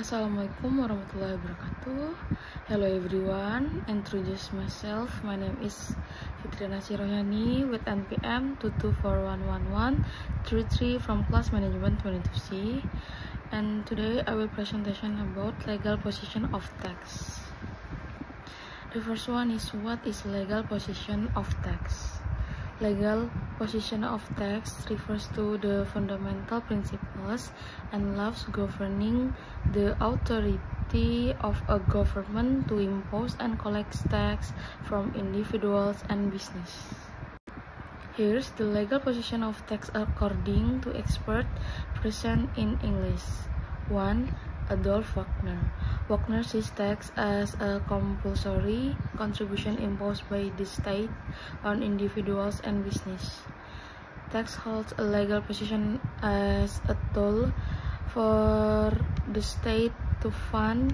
Assalamualaikum warahmatullahi wabarakatuh. Hello everyone, introduce myself. My name is Fitriana Siroyani with NPM 224111133 from class management 22C. And today I will presentation about legal position of tax. The first one is, what is legal position of tax? Legal position of tax refers to the fundamental principles and laws governing the authority of a government to impose and collect tax from individuals and business. Here's the legal position of tax according to experts present in English. 1. Adolf Wagner. Wagner sees tax as a compulsory contribution imposed by the state on individuals and business. Tax holds a legal position as a tool for the state to fund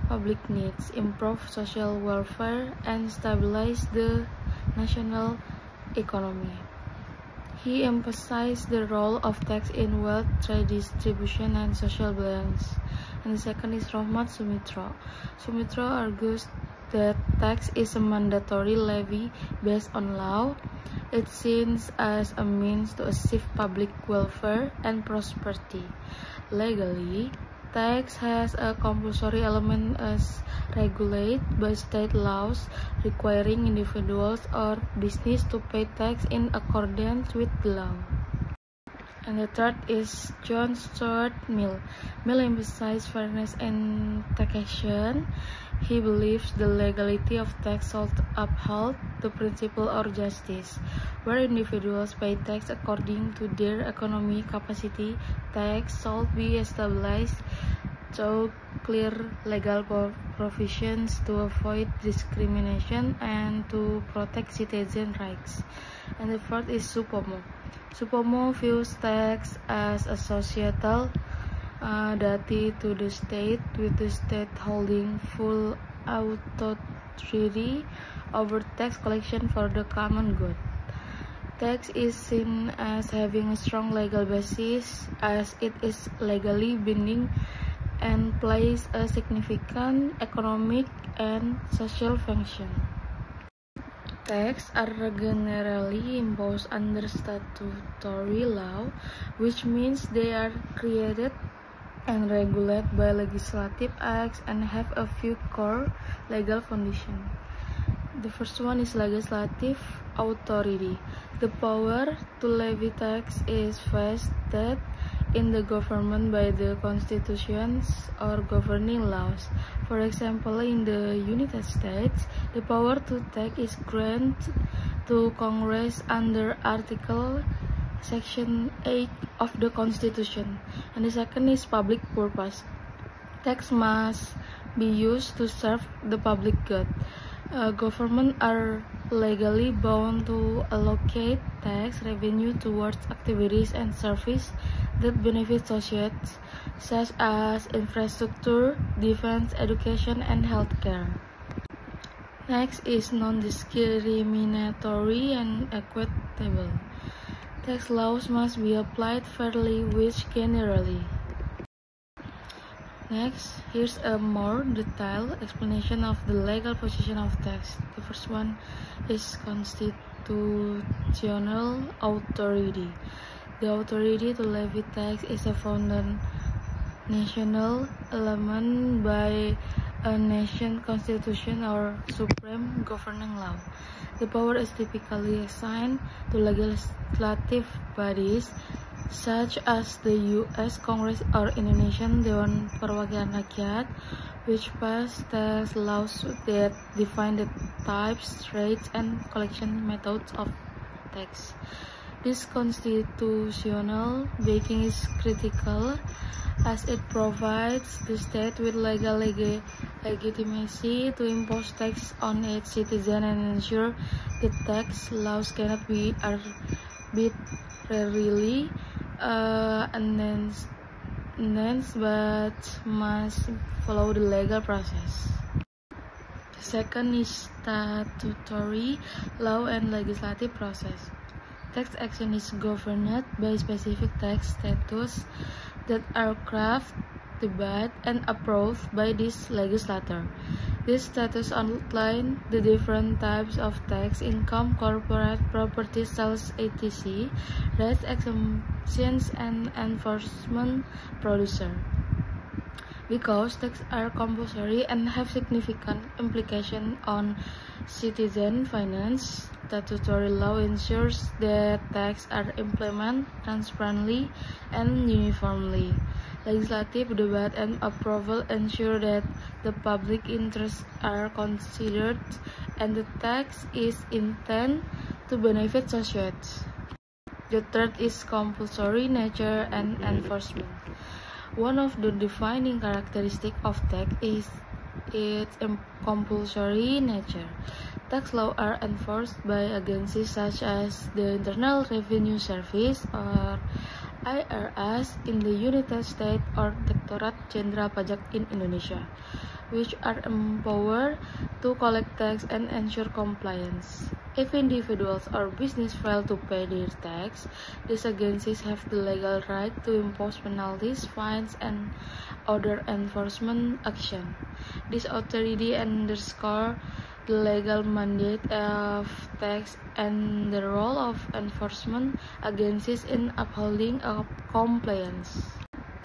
public needs, improve social welfare, and stabilize the national economy. He emphasized the role of tax in wealth redistribution and social balance. And the second is Rahmat Sumitra. Sumitra argues that tax is a mandatory levy based on law. It's seen as a means to achieve public welfare and prosperity. Legally, tax has a compulsory element as regulated by state laws requiring individuals or business to pay tax in accordance with the law. And the third is John Stuart Mill. Mill emphasized fairness in taxation. He believes the legality of tax should uphold the principle of justice, where individuals pay tax according to their economic capacity. Tax should be established through clear legal provisions to avoid discrimination and to protect citizen rights. And the fourth is Supomo. Supomo views tax as a societal duty to the state, with the state holding full authority over tax collection for the common good. Tax is seen as having a strong legal basis as it is legally binding and plays a significant economic and social function. Tax are generally imposed under statutory law, which means they are created and regulated by legislative acts and have a few core legal foundations. The first one is legislative authority. The power to levy tax is vested in the government by the constitutions or governing laws. For example, in the United States, the power to tax is granted to Congress under Article Section 8 of the Constitution. And the second is public purpose. Tax must be used to serve the public good. Governments are legally bound to allocate tax revenue towards activities and services that benefit society, such as infrastructure, defense, education, and healthcare. Next is non-discriminatory and equitable. Tax laws must be applied fairly, which generally. Next, here's a more detailed explanation of the legal position of tax. The first one is constitutional authority. The authority to levy tax is a foundational element by a nation's constitution or supreme governing law. The power is typically assigned to legislative bodies such as the U.S. Congress or Indonesian Dewan Perwakilan Rakyat, which pass tax laws that define the types, rates, and collection methods of tax. This constitutional backing is critical as it provides the state with legal legitimacy to impose tax on its citizens and ensure that tax laws cannot be arbitrarily enhanced but must follow the legal process. The second is statutory law and legislative process. Tax action is governed by specific tax statutes that are crafted debated and approved by this legislature. This status outlines the different types of tax, income, corporate property, sales, etc., rates, exemptions, and enforcement procedure. Because taxes are compulsory and have significant implications on citizen finance, statutory law ensures that taxes are implemented transparently and uniformly. Legislative debate and approval ensure that the public interests are considered and the tax is intended to benefit society. The third is compulsory nature and enforcement. One of the defining characteristics of tax is its compulsory nature. Tax laws are enforced by agencies such as the Internal Revenue Service or IRS in the United States or Direktorat Jenderal Pajak in Indonesia, which are empowered to collect tax and ensure compliance. If individuals or businesses fail to pay their tax, these agencies have the legal right to impose penalties, fines, and other enforcement action. This authority underscores the legal mandate of tax and the role of enforcement agencies in upholding compliance.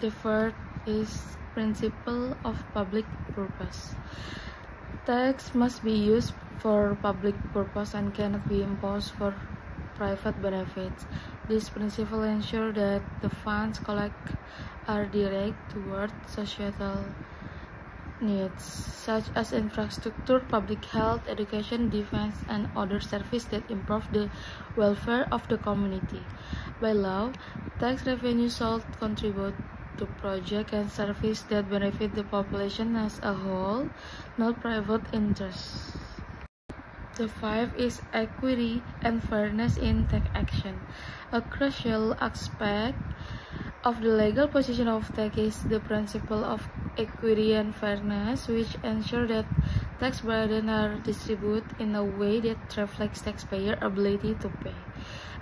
The fourth is principle of public purpose. Tax must be used for public purpose and cannot be imposed for private benefits. This principle ensures that the funds collected are directed toward societal needs, such as infrastructure, public health, education, defense, and other services that improve the welfare of the community. By law, tax revenue should contribute to projects and services that benefit the population as a whole, not private interests. The fifth is equity and fairness in tax action. A crucial aspect of the legal position of tax is the principle of equity and fairness, which ensure that tax burdens are distributed in a way that reflects taxpayer ability to pay.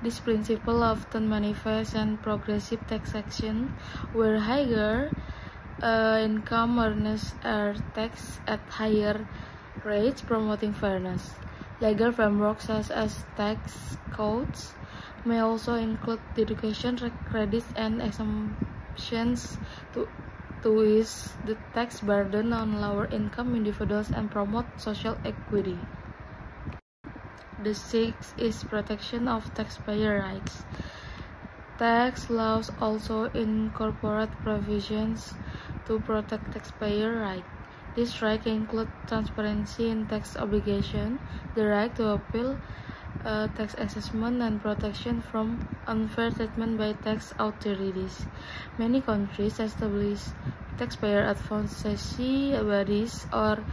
This principle often manifests in progressive taxation, where higher income earners are taxed at higher rates, promoting fairness. Legal frameworks such as tax codes may also include deduction credits and exemptions to ease the tax burden on lower income individuals and promote social equity. The sixth is protection of taxpayer rights. Tax laws also incorporate provisions to protect taxpayer rights. These rights include transparency in tax obligation, the right to appeal tax assessment, and protection from unfair treatment by tax authorities. Many countries establish taxpayer advocacy bodies or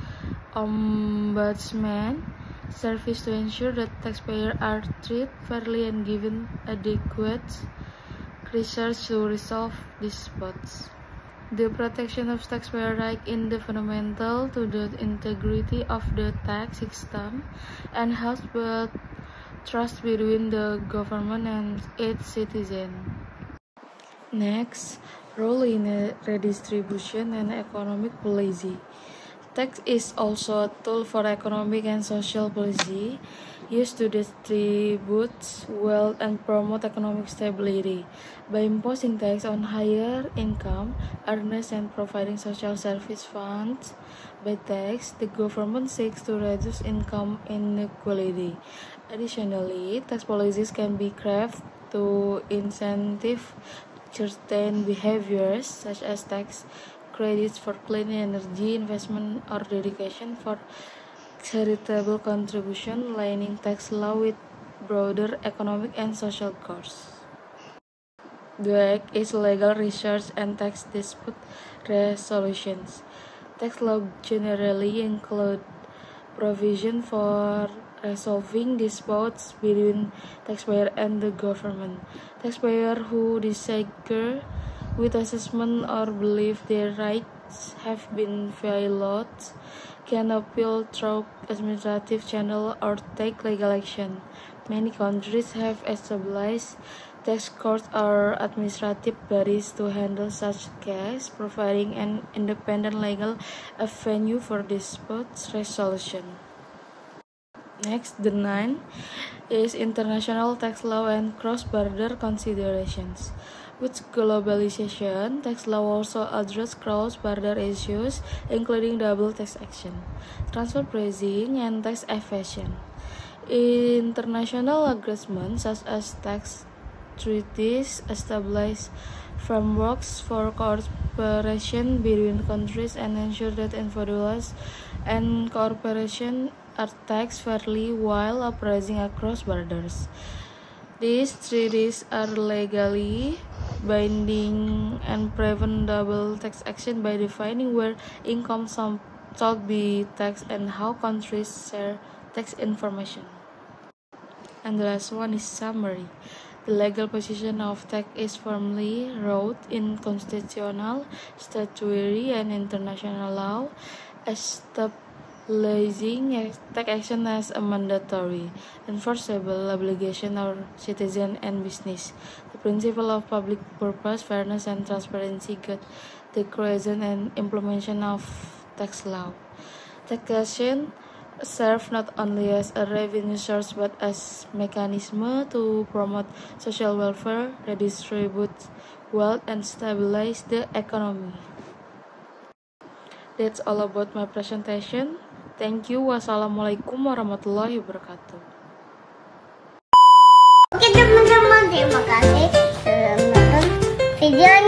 ombudsman service to ensure that taxpayers are treated fairly and given adequate resources to resolve disputes. The protection of taxpayer rights is fundamental to the integrity of the tax system and helps build trust between the government and its citizens. Next, role in redistribution and economic policy. Tax is also a tool for economic and social policy, used to distribute wealth and promote economic stability. By imposing tax on higher income earners and providing social service funds by tax, the government seeks to reduce income inequality. Additionally, tax policies can be crafted to incentive certain behaviors, such as tax credits for clean energy investment or dedication for charitable contribution, aligning tax law with broader economic and social goals. The Act is legal research and tax dispute resolutions. Tax law generally include provision for resolving disputes between taxpayer and the government. Taxpayers who disagree with assessment or believe their rights have been violated can appeal through administrative channel or take legal action. Many countries have established Tax courts are administrative bodies to handle such cases, providing an independent legal avenue for dispute resolution. Next, the 9 is international tax law and cross-border considerations. With globalization, tax law also addresses cross-border issues, including double taxation, transfer pricing, and tax evasion. International agreements such as tax treaties establish frameworks for cooperation between countries and ensure that individuals and corporations are taxed fairly while operating across borders. These treaties are legally binding and prevent double taxation by defining where income should be taxed and how countries share tax information. And the last one is summary. The legal position of tax is firmly rooted in constitutional, statutory, and international law, establishing tax action as a mandatory, enforceable obligation of citizens and business. The principle of public purpose, fairness, and transparency guide the creation and implementation of tax law. Taxation serve not only as a revenue source but as mechanism to promote social welfare, redistribute wealth, and stabilize the economy. That's all about my presentation. Thank you. Wassalamualaikum warahmatullahi wabarakatuh. Oke teman-teman, terima kasih sudah menonton video